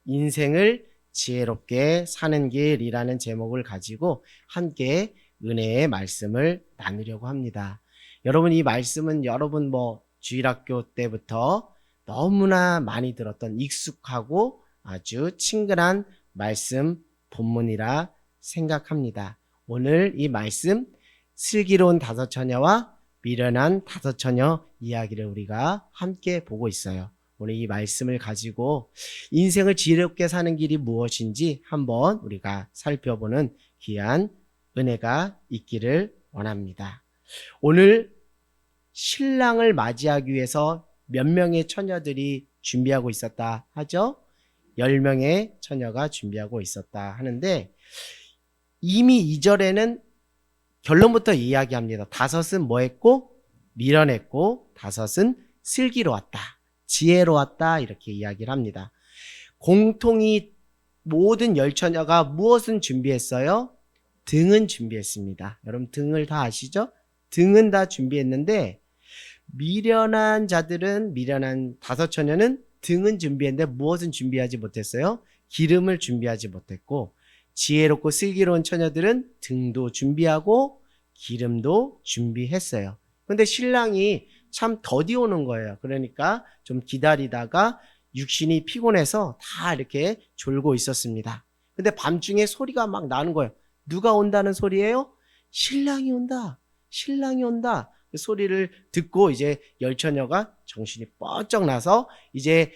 인생을 지혜롭게 사는 길이라는 제목을 가지고 함께 은혜의 말씀을 나누려고 합니다. 여러분, 이 말씀은 여러분 주일학교 때부터 너무나 많이 들었던 익숙하고 아주 친근한 말씀 본문이라 생각합니다. 오늘 이 말씀, 슬기로운 다섯 처녀와 미련한 다섯 처녀 이야기를 우리가 함께 보고 있어요. 오늘 이 말씀을 가지고 인생을 지혜롭게 사는 길이 무엇인지 한번 우리가 살펴보는 귀한 은혜가 있기를 원합니다. 오늘 신랑을 맞이하기 위해서 몇 명의 처녀들이 준비하고 있었다 하죠? 10명의 처녀가 준비하고 있었다 하는데, 이미 2절에는 결론부터 이야기합니다. 다섯은 뭐 했고? 미련했고, 다섯은 슬기로웠다, 지혜로웠다, 이렇게 이야기를 합니다. 공통이 모든 10처녀가 무엇은 준비했어요? 등은 준비했습니다. 여러분, 등을 다 아시죠? 등은 다 준비했는데, 미련한 다섯 처녀는 등은 준비했는데 무엇은 준비하지 못했어요? 기름을 준비하지 못했고, 지혜롭고 슬기로운 처녀들은 등도 준비하고 기름도 준비했어요. 그런데 신랑이 참 더디 오는 거예요. 그러니까 좀 기다리다가 육신이 피곤해서 다 이렇게 졸고 있었습니다. 근데 밤중에 소리가 막 나는 거예요. 누가 온다는 소리예요? 신랑이 온다. 신랑이 온다. 그 소리를 듣고 이제 10처녀가 정신이 뻗쩍 나서 이제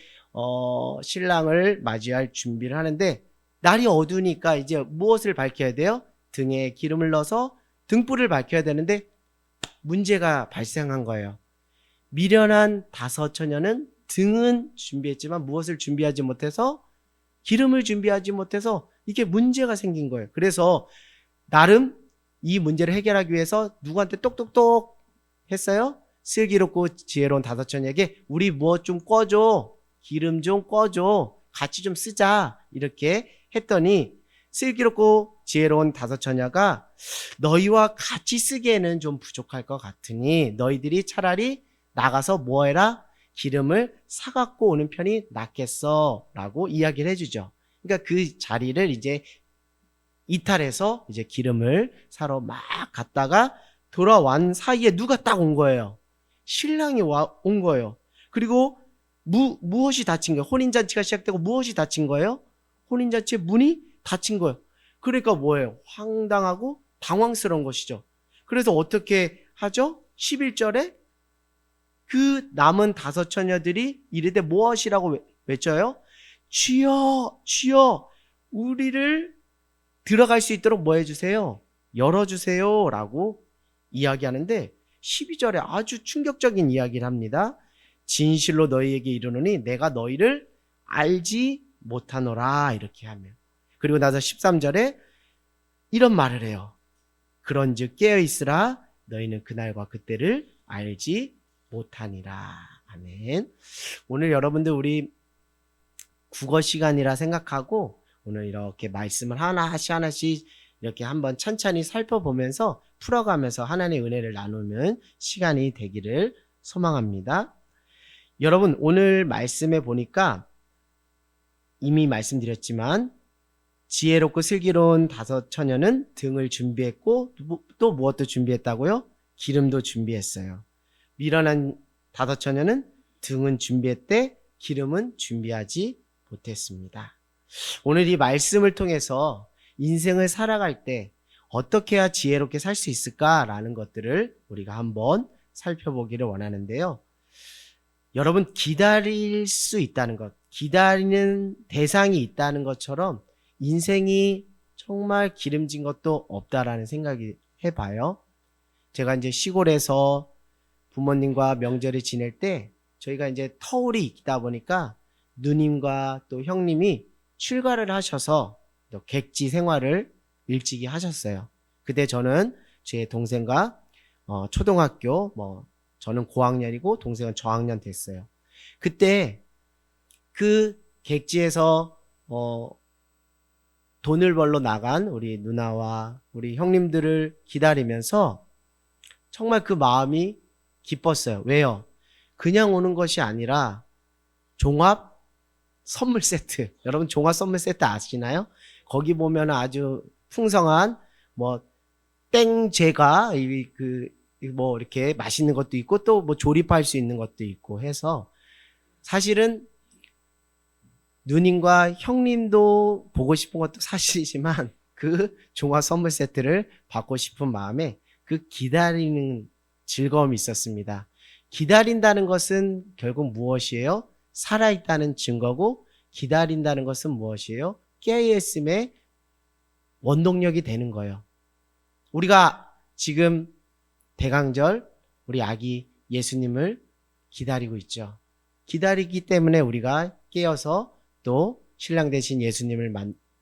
신랑을 맞이할 준비를 하는데, 날이 어두우니까 이제 무엇을 밝혀야 돼요? 등에 기름을 넣어서 등불을 밝혀야 되는데 문제가 발생한 거예요. 미련한 다섯 처녀는 등은 준비했지만 무엇을 준비하지 못해서, 기름을 준비하지 못해서 이게 문제가 생긴 거예요. 그래서 나름 이 문제를 해결하기 위해서 누구한테 똑똑똑 했어요? 슬기롭고 지혜로운 다섯 처녀에게 우리 무엇 좀 꺼줘, 기름 좀 꺼줘, 같이 좀 쓰자, 이렇게 했더니 슬기롭고 지혜로운 다섯 처녀가 너희와 같이 쓰기에는 좀 부족할 것 같으니 너희들이 차라리 나가서 뭐 해라? 기름을 사갖고 오는 편이 낫겠어 라고 이야기를 해주죠. 그러니까 그 자리를 이제 이탈해서 이제 기름을 사러 막 갔다가 돌아온 사이에 누가 딱 온 거예요? 신랑이 온 거예요. 그리고 무엇이 닫힌 거예요? 혼인잔치가 시작되고 무엇이 닫힌 거예요? 혼인잔치의 문이 닫힌 거예요. 그러니까 뭐예요? 황당하고 당황스러운 것이죠. 그래서 어떻게 하죠? 11절에 그 남은 다섯 처녀들이 이르되 무엇이라고 외쳐요? 주여, 주여, 우리를 들어갈 수 있도록 뭐 해주세요? 열어주세요 라고 이야기하는데, 12절에 아주 충격적인 이야기를 합니다. 진실로 너희에게 이르노니 내가 너희를 알지 못하노라, 이렇게 하면. 그리고 나서 13절에 이런 말을 해요. 그런즉 깨어있으라, 너희는 그날과 그때를 알지 못하니라. 아멘. 오늘 여러분들 우리 국어 시간이라 생각하고 오늘 이렇게 말씀을 하나씩 이렇게 한번 천천히 살펴보면서 풀어가면서 하나님의 은혜를 나누는 시간이 되기를 소망합니다. 여러분, 오늘 말씀에 보니까 이미 말씀드렸지만 지혜롭고 슬기로운 다섯 처녀는 등을 준비했고 또 무엇도 준비했다고요? 기름도 준비했어요. 미련한 다섯 처녀는 등은 준비했대, 기름은 준비하지 못했습니다. 오늘 이 말씀을 통해서 인생을 살아갈 때 어떻게 해야 지혜롭게 살 수 있을까라는 것들을 우리가 한번 살펴보기를 원하는데요. 여러분, 기다릴 수 있다는 것, 기다리는 대상이 있다는 것처럼 인생이 정말 기름진 것도 없다라는 생각이 해봐요. 제가 이제 시골에서 부모님과 명절을 지낼 때 저희가 이제 터울이 있다 보니까 누님과 또 형님이 출가를 하셔서 또 객지 생활을 일찍이 하셨어요. 그때 저는 제 동생과 초등학교, 저는 고학년이고 동생은 저학년 됐어요. 그때 그 객지에서 돈을 벌러 나간 우리 누나와 우리 형님들을 기다리면서 정말 그 마음이 기뻤어요. 왜요? 그냥 오는 것이 아니라 종합 선물 세트. 여러분 종합 선물 세트 아시나요? 거기 보면 아주 풍성한 뭐 땡제가 뭐 이렇게 맛있는 것도 있고 또 뭐 조립할 수 있는 것도 있고 해서 사실은 누님과 형님도 보고 싶은 것도 사실이지만 그 종합 선물 세트를 받고 싶은 마음에 그 기다리는 즐거움이 있었습니다. 기다린다는 것은 결국 무엇이에요? 살아있다는 증거고 기다린다는 것은 무엇이에요? 깨어있음의 원동력이 되는 거예요. 우리가 지금 대강절 우리 아기 예수님을 기다리고 있죠. 기다리기 때문에 우리가 깨어서 또 신랑 되신 예수님을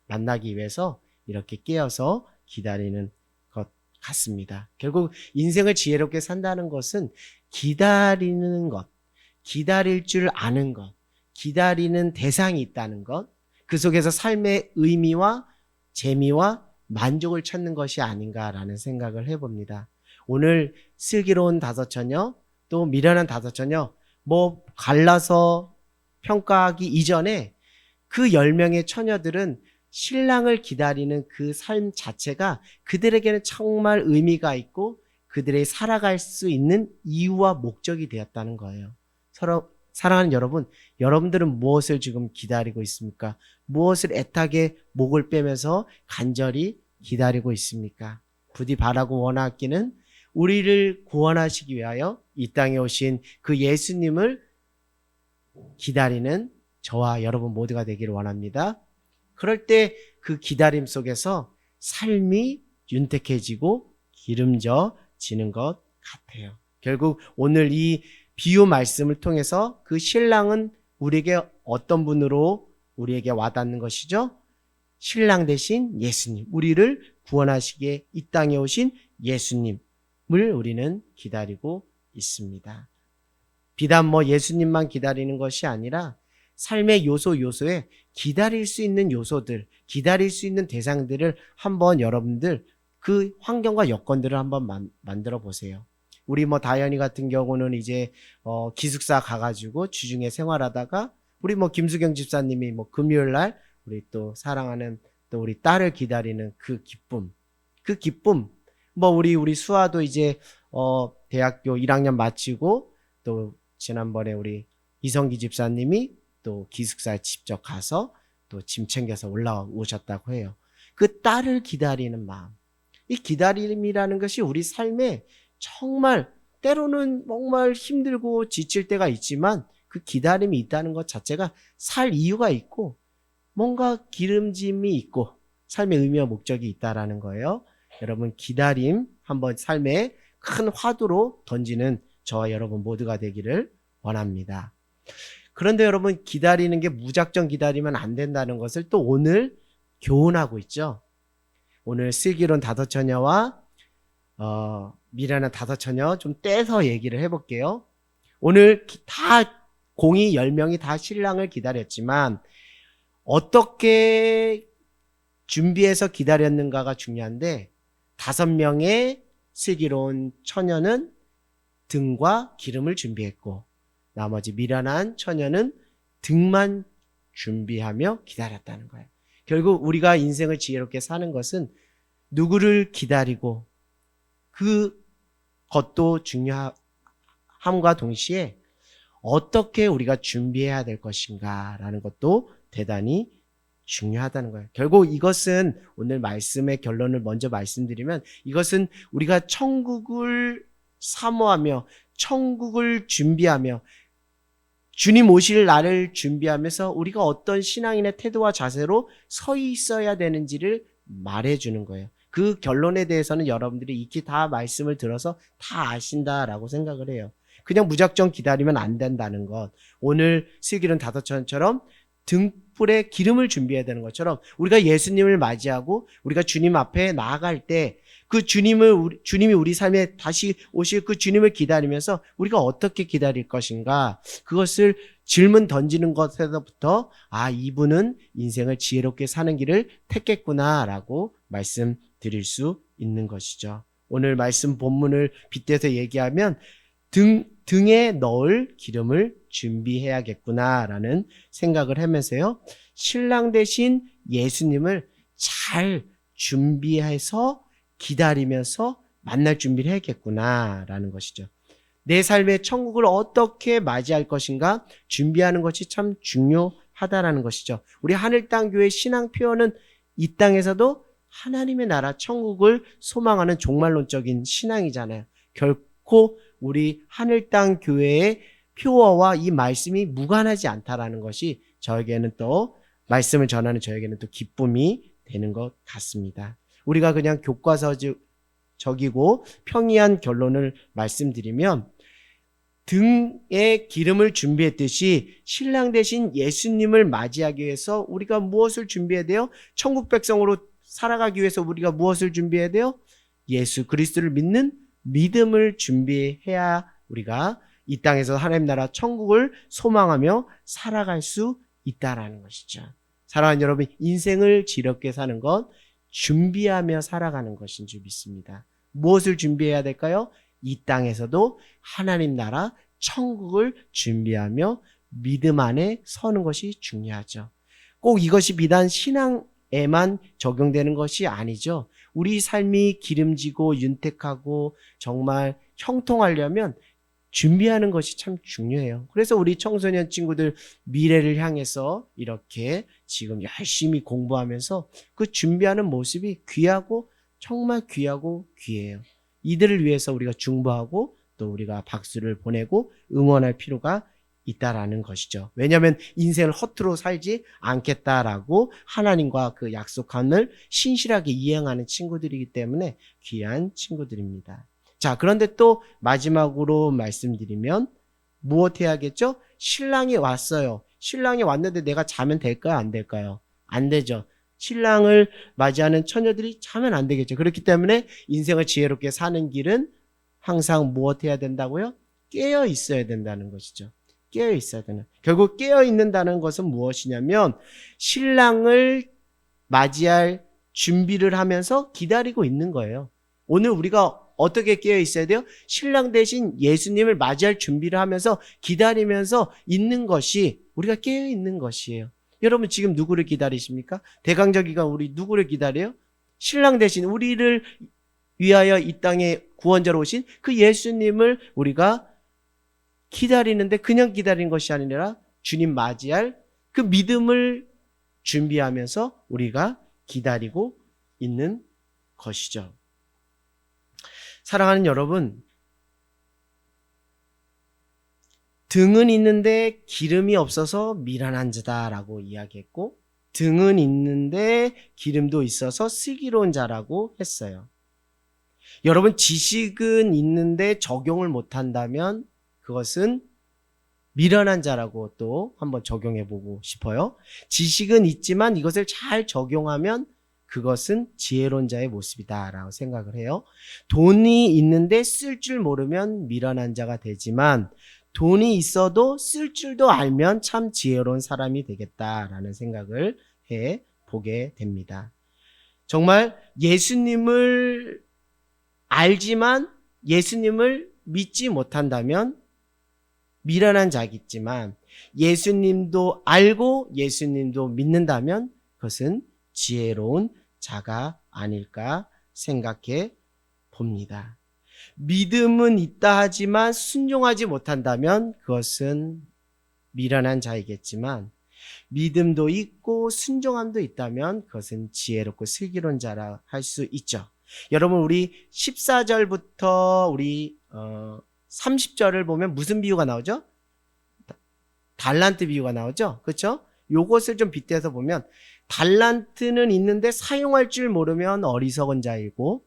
만나기 위해서 이렇게 깨어서 기다리는 것 같습니다. 결국 인생을 지혜롭게 산다는 것은 기다리는 것, 기다릴 줄 아는 것, 기다리는 대상이 있다는 것, 그 속에서 삶의 의미와 재미와 만족을 찾는 것이 아닌가라는 생각을 해봅니다. 오늘 슬기로운 다섯 처녀, 또 미련한 다섯 처녀, 뭐 갈라서 평가하기 이전에 그 10명의 처녀들은 신랑을 기다리는 그 삶 자체가 그들에게는 정말 의미가 있고 그들의 살아갈 수 있는 이유와 목적이 되었다는 거예요. 서로 사랑하는 여러분, 여러분들은 무엇을 지금 기다리고 있습니까? 무엇을 애타게 목을 빼면서 간절히 기다리고 있습니까? 부디 바라고 원하기는 우리를 구원하시기 위하여 이 땅에 오신 그 예수님을 기다리는 저와 여러분 모두가 되기를 원합니다. 그럴 때 그 기다림 속에서 삶이 윤택해지고 기름져지는 것 같아요. 결국 오늘 이 비유 말씀을 통해서 그 신랑은 우리에게 어떤 분으로 우리에게 와닿는 것이죠? 신랑 대신 예수님, 우리를 구원하시기에 이 땅에 오신 예수님을 우리는 기다리고 있습니다. 비단 뭐 예수님만 기다리는 것이 아니라 삶의 요소에 기다릴 수 있는 요소들, 기다릴 수 있는 대상들을 한번 여러분들 그 환경과 여건들을 한번 만들어 보세요. 우리 뭐 다현이 같은 경우는 이제 기숙사 가가지고 주중에 생활하다가 우리 뭐 김수경 집사님이 뭐 금요일 날 우리 또 사랑하는 또 우리 딸을 기다리는 그 기쁨 뭐 우리 수아도 이제 대학교 1학년 마치고 또 지난번에 우리 이성기 집사님이 또 기숙사에 직접 가서 또 짐 챙겨서 올라오셨다고 해요. 그 딸을 기다리는 마음, 이 기다림이라는 것이 우리 삶에 정말 때로는 정말 힘들고 지칠 때가 있지만 그 기다림이 있다는 것 자체가 살 이유가 있고 뭔가 기름짐이 있고 삶의 의미와 목적이 있다라는 거예요. 여러분 기다림 한번 삶의 큰 화두로 던지는 저와 여러분 모두가 되기를 원합니다. 그런데 여러분 기다리는 게 무작정 기다리면 안 된다는 것을 또 오늘 교훈하고 있죠. 오늘 슬기로운 다섯 처녀와 미련한 다섯 처녀 좀 떼서 얘기를 해볼게요. 오늘 다 공이 10명이 다 신랑을 기다렸지만 어떻게 준비해서 기다렸는가가 중요한데 5명의 슬기로운 처녀는 등과 기름을 준비했고 나머지 미련한 처녀는 등만 준비하며 기다렸다는 거예요. 결국 우리가 인생을 지혜롭게 사는 것은 누구를 기다리고 그것도 중요함과 동시에 어떻게 우리가 준비해야 될 것인가라는 것도 대단히 중요하다는 거예요. 결국 이것은 오늘 말씀의 결론을 먼저 말씀드리면 이것은 우리가 천국을 사모하며 천국을 준비하며 주님 오실 날을 준비하면서 우리가 어떤 신앙인의 태도와 자세로 서 있어야 되는지를 말해주는 거예요. 그 결론에 대해서는 여러분들이 익히 다 말씀을 들어서 다 아신다라고 생각을 해요. 그냥 무작정 기다리면 안 된다는 것. 오늘 슬기로운 다섯 처녀처럼 등불에 기름을 준비해야 되는 것처럼 우리가 예수님을 맞이하고 우리가 주님 앞에 나아갈 때 그 주님이 우리 삶에 다시 오실 그 주님을 기다리면서 우리가 어떻게 기다릴 것인가 그것을 질문 던지는 것에서부터 이분은 인생을 지혜롭게 사는 길을 택했구나라고 말씀드릴 수 있는 것이죠. 오늘 말씀 본문을 빗대서 얘기하면 등에 넣을 기름을 준비해야겠구나라는 생각을 하면서요. 신랑 대신 예수님을 잘 준비해서 기다리면서 만날 준비를 해야겠구나라는 것이죠. 내 삶의 천국을 어떻게 맞이할 것인가 준비하는 것이 참 중요하다라는 것이죠. 우리 하늘땅교회 신앙 표현은 이 땅에서도 하나님의 나라 천국을 소망하는 종말론적인 신앙이잖아요. 결코 우리 하늘땅교회의 표어와 이 말씀이 무관하지 않다라는 것이 저에게는 또 말씀을 전하는 저에게는 또 기쁨이 되는 것 같습니다. 우리가 그냥 교과서적이고 평이한 결론을 말씀드리면 등에 기름을 준비했듯이 신랑 대신 예수님을 맞이하기 위해서 우리가 무엇을 준비해야 돼요? 천국 백성으로 살아가기 위해서 우리가 무엇을 준비해야 돼요? 예수 그리스도를 믿는 믿음을 준비해야 우리가 이 땅에서 하나님 나라 천국을 소망하며 살아갈 수 있다라는 것이죠. 사랑하는 여러분, 인생을 지롭게 사는 건 준비하며 살아가는 것인 줄 믿습니다. 무엇을 준비해야 될까요? 이 땅에서도 하나님 나라 천국을 준비하며 믿음 안에 서는 것이 중요하죠. 꼭 이것이 비단 신앙에만 적용되는 것이 아니죠. 우리 삶이 기름지고 윤택하고 정말 형통하려면 준비하는 것이 참 중요해요. 그래서 우리 청소년 친구들 미래를 향해서 이렇게 지금 열심히 공부하면서 그 준비하는 모습이 귀하고 정말 귀하고 귀해요. 이들을 위해서 우리가 중보하고 또 우리가 박수를 보내고 응원할 필요가 있다라는 것이죠. 왜냐하면 인생을 허투루 살지 않겠다라고 하나님과 그 약속함을 신실하게 이행하는 친구들이기 때문에 귀한 친구들입니다. 자, 그런데 또 마지막으로 말씀드리면 무엇 해야겠죠? 신랑이 왔어요. 신랑이 왔는데 내가 자면 될까요? 안 될까요? 안 되죠. 신랑을 맞이하는 처녀들이 자면 안 되겠죠. 그렇기 때문에 인생을 지혜롭게 사는 길은 항상 무엇 해야 된다고요? 깨어 있어야 된다는 것이죠. 깨어 있어야 되는. 결국 깨어 있는다는 것은 무엇이냐면 신랑을 맞이할 준비를 하면서 기다리고 있는 거예요. 오늘 우리가 어떻게 깨어 있어야 돼요? 신랑 대신 예수님을 맞이할 준비를 하면서 기다리면서 있는 것이 우리가 깨어 있는 것이에요. 여러분 지금 누구를 기다리십니까? 대강절기가 우리 누구를 기다려요? 신랑 대신 우리를 위하여 이 땅에 구원자로 오신 그 예수님을 우리가 기다리는데 그냥 기다리는 것이 아니라 주님 맞이할 그 믿음을 준비하면서 우리가 기다리고 있는 것이죠. 사랑하는 여러분, 등은 있는데 기름이 없어서 미련한 자다라고 이야기했고 등은 있는데 기름도 있어서 슬기로운 자라고 했어요. 여러분 지식은 있는데 적용을 못한다면 그것은 미련한 자라고 또 한번 적용해 보고 싶어요. 지식은 있지만 이것을 잘 적용하면 그것은 지혜로운 자의 모습이다라고 생각을 해요. 돈이 있는데 쓸 줄 모르면 미련한 자가 되지만 돈이 있어도 쓸 줄도 알면 참 지혜로운 사람이 되겠다라는 생각을 해 보게 됩니다. 정말 예수님을 알지만 예수님을 믿지 못한다면 미련한 자겠지만 예수님도 알고 예수님도 믿는다면 그것은 지혜로운 자가 아닐까 생각해 봅니다. 믿음은 있다 하지만 순종하지 못한다면 그것은 미련한 자이겠지만 믿음도 있고 순종함도 있다면 그것은 지혜롭고 슬기로운 자라 할 수 있죠. 여러분 우리 14절부터 우리 30절을 보면 무슨 비유가 나오죠? 달란트 비유가 나오죠. 그렇죠? 요것을 좀 빗대서 보면 달란트는 있는데 사용할 줄 모르면 어리석은 자이고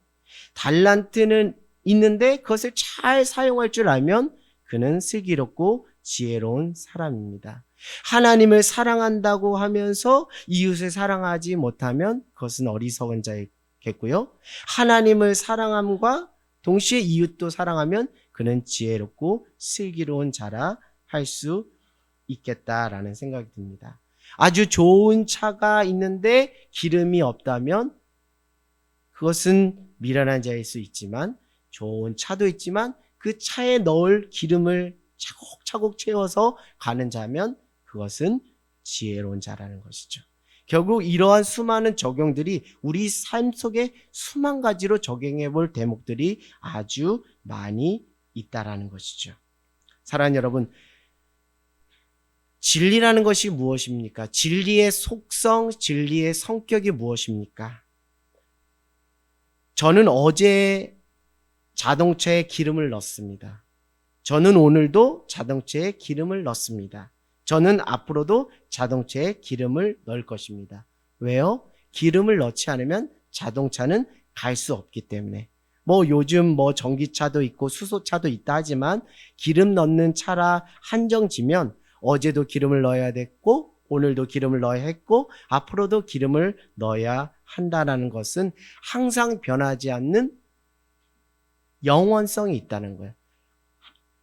달란트는 있는데 그것을 잘 사용할 줄 알면 그는 슬기롭고 지혜로운 사람입니다. 하나님을 사랑한다고 하면서 이웃을 사랑하지 못하면 그것은 어리석은 자이겠고요. 하나님을 사랑함과 동시에 이웃도 사랑하면 그는 지혜롭고 슬기로운 자라 할 수 있겠다라는 생각이 듭니다. 아주 좋은 차가 있는데 기름이 없다면 그것은 미련한 자일 수 있지만 좋은 차도 있지만 그 차에 넣을 기름을 차곡차곡 채워서 가는 자면 그것은 지혜로운 자라는 것이죠. 결국 이러한 수많은 적용들이 우리 삶 속에 수만 가지로 적용해 볼 대목들이 아주 많이 있다라는 것이죠. 사랑하는 여러분, 진리라는 것이 무엇입니까? 진리의 속성, 진리의 성격이 무엇입니까? 저는 어제 자동차에 기름을 넣습니다. 저는 오늘도 자동차에 기름을 넣습니다. 저는 앞으로도 자동차에 기름을 넣을 것입니다. 왜요? 기름을 넣지 않으면 자동차는 갈 수 없기 때문에. 요즘 전기차도 있고 수소차도 있다 하지만 기름 넣는 차라 한정지면 어제도 기름을 넣어야 됐고 오늘도 기름을 넣어야 했고 앞으로도 기름을 넣어야 한다는 것은 항상 변하지 않는 영원성이 있다는 거예요.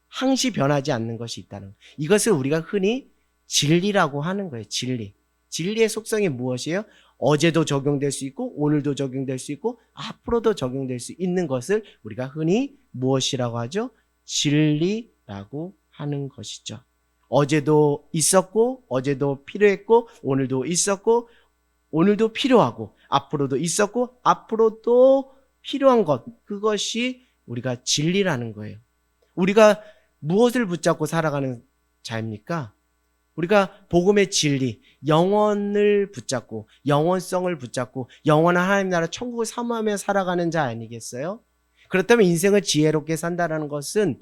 항시 변하지 않는 것이 있다는 거예요. 이것을 우리가 흔히 진리라고 하는 거예요. 진리. 진리의 속성이 무엇이에요? 어제도 적용될 수 있고 오늘도 적용될 수 있고 앞으로도 적용될 수 있는 것을 우리가 흔히 무엇이라고 하죠? 진리라고 하는 것이죠. 어제도 있었고 어제도 필요했고 오늘도 있었고 오늘도 필요하고 앞으로도 있었고 앞으로도 필요한 것, 그것이 우리가 진리라는 거예요. 우리가 무엇을 붙잡고 살아가는 자입니까? 우리가 복음의 진리, 영원을 붙잡고 영원성을 붙잡고 영원한 하나님 나라 천국을 사모하며 살아가는 자 아니겠어요? 그렇다면 인생을 지혜롭게 산다는 것은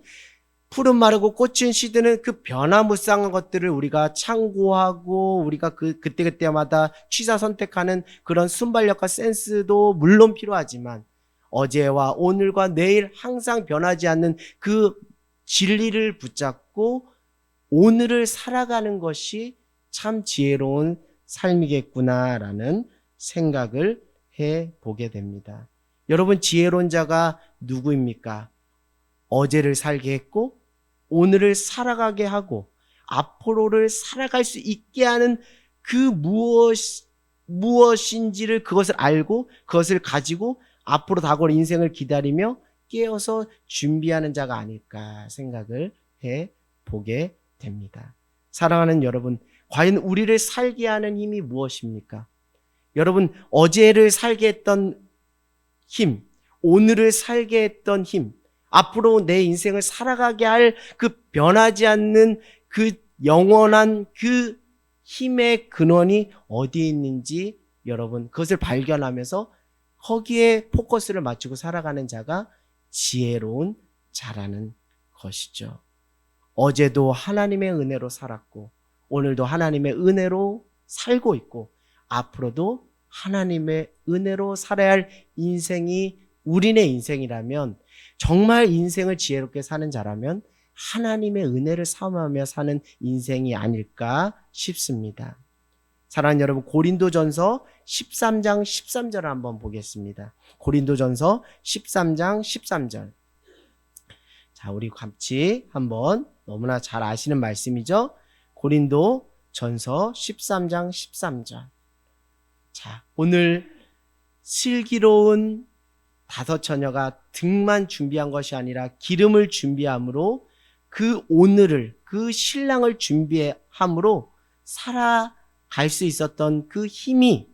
푸른 마르고 꽃은 시드는 그 변화무쌍한 것들을 우리가 참고하고 우리가 그때그때마다 취사 선택하는 그런 순발력과 센스도 물론 필요하지만 어제와 오늘과 내일 항상 변하지 않는 그 진리를 붙잡고 오늘을 살아가는 것이 참 지혜로운 삶이겠구나라는 생각을 해보게 됩니다. 여러분, 지혜로운 자가 누구입니까? 어제를 살게 했고 오늘을 살아가게 하고 앞으로를 살아갈 수 있게 하는 그 무엇인지를 그것을 알고 그것을 가지고 앞으로 다가올 인생을 기다리며 깨어서 준비하는 자가 아닐까 생각을 해보게 됩니다. 사랑하는 여러분, 과연 우리를 살게 하는 힘이 무엇입니까? 여러분, 어제를 살게 했던 힘, 오늘을 살게 했던 힘, 앞으로 내 인생을 살아가게 할 그 변하지 않는 그 영원한 그 힘의 근원이 어디에 있는지 여러분 그것을 발견하면서 거기에 포커스를 맞추고 살아가는 자가 지혜로운 자라는 것이죠. 어제도 하나님의 은혜로 살았고 오늘도 하나님의 은혜로 살고 있고 앞으로도 하나님의 은혜로 살아야 할 인생이 우리네 인생이라면 정말 인생을 지혜롭게 사는 자라면 하나님의 은혜를 사모하며 사는 인생이 아닐까 싶습니다. 사랑하는 여러분, 고린도전서 13장 13절을 한번 보겠습니다. 고린도전서 13장 13절. 자, 우리 같이 한번 너무나 잘 아시는 말씀이죠. 고린도전서 13장 13절. 자, 오늘 슬기로운 다섯 처녀가 등만 준비한 것이 아니라 기름을 준비함으로 그 오늘을, 그 신랑을 준비함으로 살아갈 수 있었던 그 힘이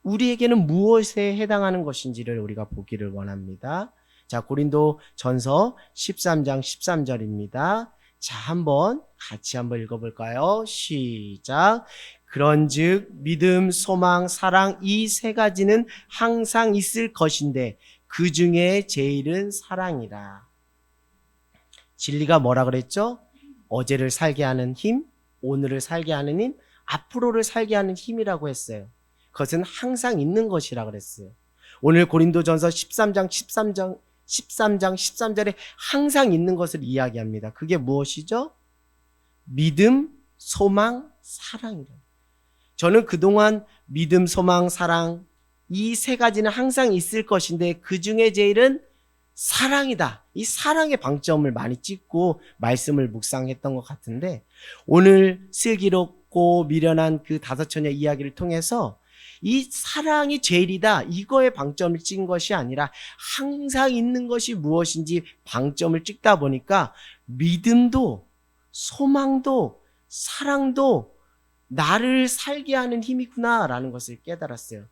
우리에게는 무엇에 해당하는 것인지를 우리가 보기를 원합니다. 자, 고린도전서 13장 13절입니다. 자, 같이 한번 읽어볼까요? 시작. 그런즉 믿음, 소망, 사랑 이 세 가지는 항상 있을 것인데 그 중에 제일은 사랑이라. 진리가 뭐라 그랬죠? 어제를 살게 하는 힘, 오늘을 살게 하는 힘, 앞으로를 살게 하는 힘이라고 했어요. 그것은 항상 있는 것이라 그랬어요. 오늘 고린도전서 13장 13절에 항상 있는 것을 이야기합니다. 그게 무엇이죠? 믿음, 소망, 사랑이라. 저는 그동안 믿음, 소망, 사랑 이 세 가지는 항상 있을 것인데 그 중에 제일은 사랑이다. 이 사랑의 방점을 많이 찍고 말씀을 묵상했던 것 같은데 오늘 슬기롭고 미련한 그 다섯 처녀 이야기를 통해서 이 사랑이 제일이다 이거에 방점을 찍은 것이 아니라 항상 있는 것이 무엇인지 방점을 찍다 보니까 믿음도 소망도 사랑도 나를 살게 하는 힘이구나라는 것을 깨달았어요.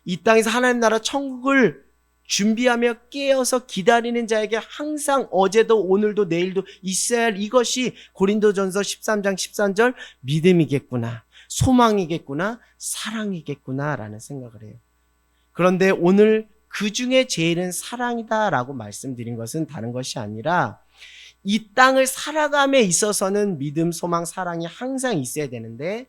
이 땅에서 하나님 나라 천국을 준비하며 깨어서 기다리는 자에게 항상 어제도 오늘도 내일도 있어야 할 이것이 고린도전서 13장 13절 믿음이겠구나, 소망이겠구나, 사랑이겠구나 라는 생각을 해요. 그런데 오늘 그 중에 제일은 사랑이다라고 말씀드린 것은 다른 것이 아니라 이 땅을 살아감에 있어서는 믿음, 소망, 사랑이 항상 있어야 되는데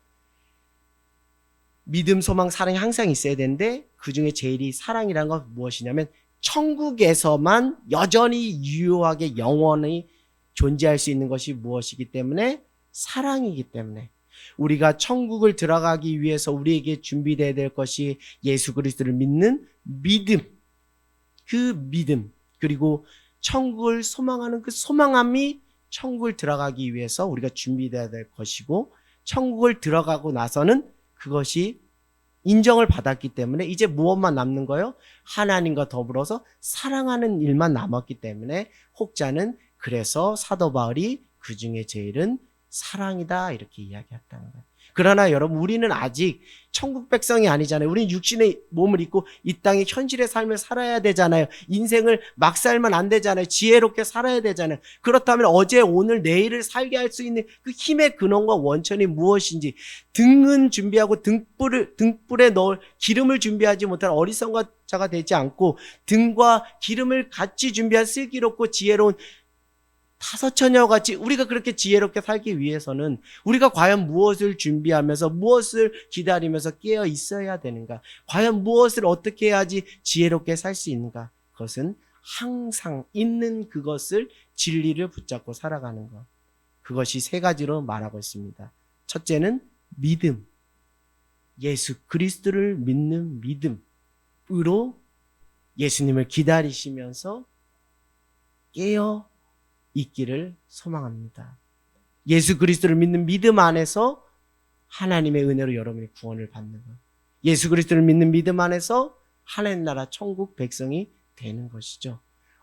믿음, 소망, 사랑이 항상 있어야 되는데 그 중에 제일이 사랑이라는 건 무엇이냐면 천국에서만 여전히 유효하게 영원히 존재할 수 있는 것이 무엇이기 때문에 사랑이기 때문에 우리가 천국을 들어가기 위해서 우리에게 준비되어야 될 것이 예수 그리스도를 믿는 믿음, 그 믿음 그리고 천국을 소망하는 그 소망함이 천국을 들어가기 위해서 우리가 준비되어야 될 것이고 천국을 들어가고 나서는 그것이 인정을 받았기 때문에 이제 무엇만 남는 거예요? 하나님과 더불어서 사랑하는 일만 남았기 때문에 혹자는 그래서 사도 바울이 그 중에 제일은 사랑이다 이렇게 이야기했다는 거예요. 그러나 여러분 우리는 아직 천국 백성이 아니잖아요. 우리는 육신의 몸을 입고 이 땅의 현실의 삶을 살아야 되잖아요. 인생을 막 살면 안 되잖아요. 지혜롭게 살아야 되잖아요. 그렇다면 어제 오늘 내일을 살게 할 수 있는 그 힘의 근원과 원천이 무엇인지 등은 준비하고 등불에 넣을 기름을 준비하지 못한 어리석은 자가 되지 않고 등과 기름을 같이 준비한 슬기롭고 지혜로운 다섯 처녀같이 우리가 그렇게 지혜롭게 살기 위해서는 우리가 과연 무엇을 준비하면서 무엇을 기다리면서 깨어 있어야 되는가? 과연 무엇을 어떻게 해야지 지혜롭게 살 수 있는가? 그것은 항상 있는 그것을 진리를 붙잡고 살아가는 것. 그것이 세 가지로 말하고 있습니다. 첫째는 믿음. 예수 그리스도를 믿는 믿음으로 예수님을 기다리시면서 깨어 있기를 소망합니다. 예수 그리스도를 믿는 믿음 안에서 하나님의 은혜로 여러분이 구원을 받는 것. 예수 그리스도를 믿는 믿음 안에서 하나님 나라 천국 백성이 되는 것이죠.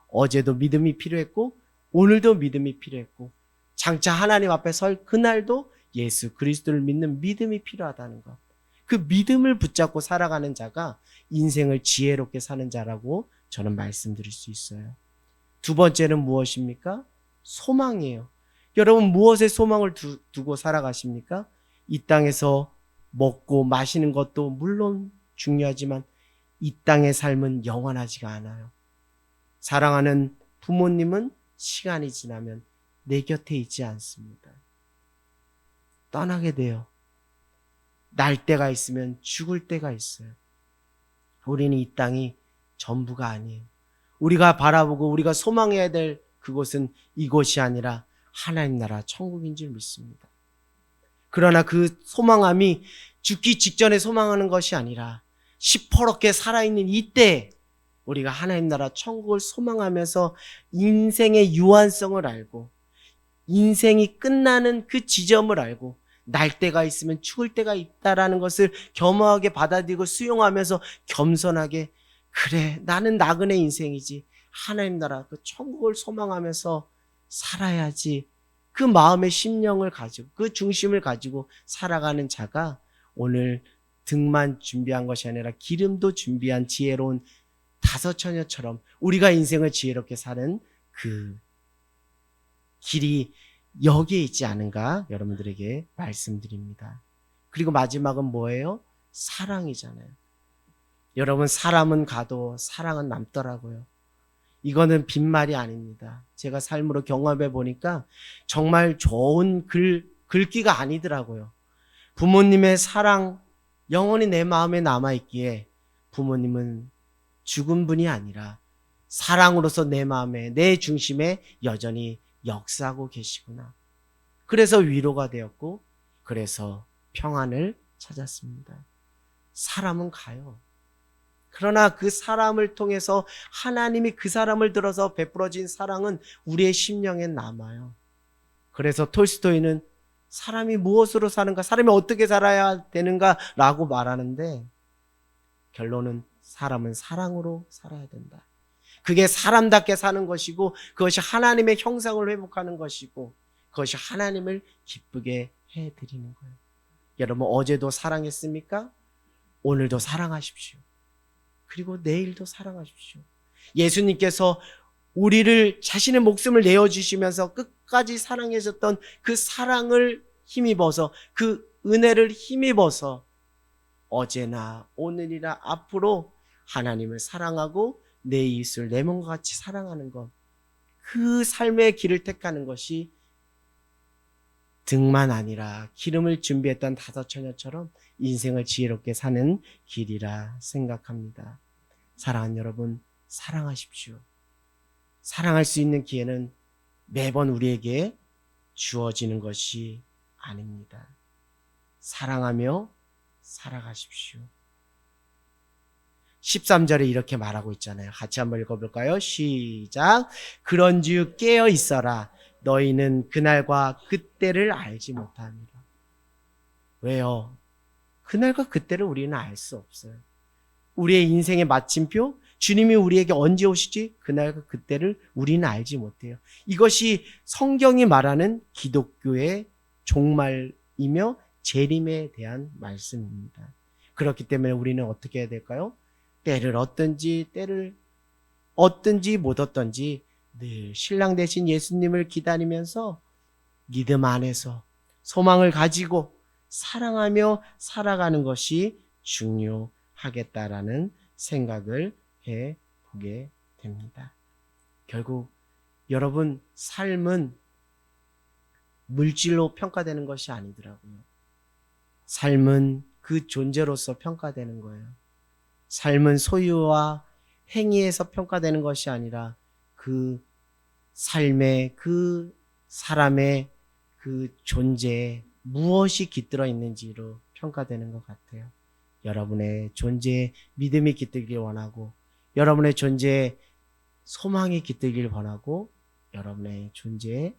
어제도 믿음이 필요했고 오늘도 믿음이 필요했고 장차 하나님 앞에 설 그날도 예수 그리스도를 믿는 믿음이 필요하다는 것. 그 믿음을 붙잡고 살아가는 자가 인생을 지혜롭게 사는 자라고 저는 말씀드릴 수 있어요. 두 번째는 무엇입니까? 소망이에요. 여러분 무엇에 소망을 두고 살아가십니까? 이 땅에서 먹고 마시는 것도 물론 중요하지만 이 땅의 삶은 영원하지가 않아요. 사랑하는 부모님은 시간이 지나면 내 곁에 있지 않습니다. 떠나게 돼요. 날 때가 있으면 죽을 때가 있어요. 우리는 이 땅이 전부가 아니에요. 우리가 바라보고 우리가 소망해야 될 그곳은 이곳이 아니라 하나님 나라 천국인 줄 믿습니다. 그러나 그 소망함이 죽기 직전에 소망하는 것이 아니라 시퍼렇게 살아있는 이때 우리가 하나님 나라 천국을 소망하면서 인생의 유한성을 알고 인생이 끝나는 그 지점을 알고 날 때가 있으면 죽을 때가 있다라는 것을 겸허하게 받아들이고 수용하면서 겸손하게 그래 나는 나그네 인생이지 하나님 나라 그 천국을 소망하면서 살아야지 그 마음의 심령을 가지고 그 중심을 가지고 살아가는 자가 오늘 등만 준비한 것이 아니라 기름도 준비한 지혜로운 다섯 처녀처럼 우리가 인생을 지혜롭게 사는 그 길이 여기에 있지 않은가 여러분들에게 말씀드립니다. 그리고 마지막은 뭐예요? 사랑이잖아요. 여러분 사람은 가도 사랑은 남더라고요. 이거는 빈말이 아닙니다. 제가 삶으로 경험해 보니까 정말 좋은 글귀가 아니더라고요. 부모님의 사랑 영원히 내 마음에 남아있기에 부모님은 죽은 분이 아니라 사랑으로서 내 마음에 내 중심에 여전히 역사하고 계시구나. 그래서 위로가 되었고 그래서 평안을 찾았습니다. 사람은 가요. 그러나 그 사람을 통해서 하나님이 그 사람을 들어서 베풀어진 사랑은 우리의 심령에 남아요. 그래서 톨스토이는 사람이 무엇으로 사는가, 사람이 어떻게 살아야 되는가 라고 말하는데 결론은 사람은 사랑으로 살아야 된다. 그게 사람답게 사는 것이고 그것이 하나님의 형상을 회복하는 것이고 그것이 하나님을 기쁘게 해드리는 거예요. 여러분 어제도 사랑했습니까? 오늘도 사랑하십시오. 그리고 내일도 사랑하십시오. 예수님께서 우리를 자신의 목숨을 내어주시면서 끝까지 사랑해줬던 그 사랑을 힘입어서 그 은혜를 힘입어서 어제나 오늘이나 앞으로 하나님을 사랑하고 내 이웃을 내 몸과 같이 사랑하는 것, 그 삶의 길을 택하는 것이 등만 아니라 기름을 준비했던 다섯 처녀처럼 인생을 지혜롭게 사는 길이라 생각합니다. 사랑하는 여러분, 사랑하십시오. 사랑할 수 있는 기회는 매번 우리에게 주어지는 것이 아닙니다. 사랑하며 살아가십시오. 13절에 이렇게 말하고 있잖아요. 같이 한번 읽어볼까요? 시작. 그런즉 깨어 있어라. 너희는 그날과 그때를 알지 못합니다. 왜요? 그날과 그때를 우리는 알 수 없어요. 우리의 인생의 마침표, 주님이 우리에게 언제 오시지? 그날과 그때를 우리는 알지 못해요. 이것이 성경이 말하는 기독교의 종말이며 재림에 대한 말씀입니다. 그렇기 때문에 우리는 어떻게 해야 될까요? 때를 얻든지 때를 얻든지 못 얻든지 늘 신랑 되신 예수님을 기다리면서 믿음 안에서 소망을 가지고 사랑하며 살아가는 것이 중요하겠다라는 생각을 해보게 됩니다. 결국 여러분 삶은 물질로 평가되는 것이 아니더라고요. 삶은 그 존재로서 평가되는 거예요. 삶은 소유와 행위에서 평가되는 것이 아니라 그 삶의 그 사람의 그 존재에 무엇이 깃들어 있는지로 평가되는 것 같아요. 여러분의 존재에 믿음이 깃들길 원하고 여러분의 존재에 소망이 깃들길 원하고 여러분의 존재에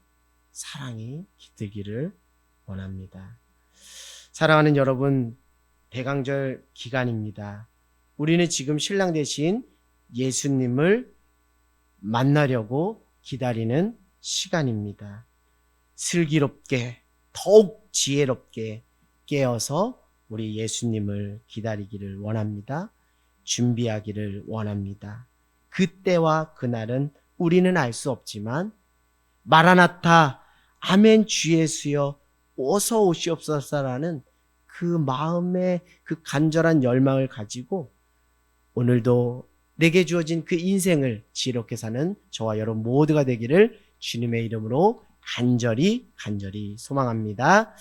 사랑이 깃들기를 원합니다. 사랑하는 여러분, 대강절 기간입니다. 우리는 지금 신랑 되신 예수님을 만나려고 기다리는 시간입니다. 슬기롭게 더욱 지혜롭게 깨어서 우리 예수님을 기다리기를 원합니다. 준비하기를 원합니다. 그때와 그날은 우리는 알 수 없지만 마라나타 아멘 주 예수여 어서 오시옵소서라는 그 마음의 그 간절한 열망을 가지고 오늘도 내게 주어진 그 인생을 지혜롭게 사는 저와 여러분 모두가 되기를 주님의 이름으로 간절히 소망합니다.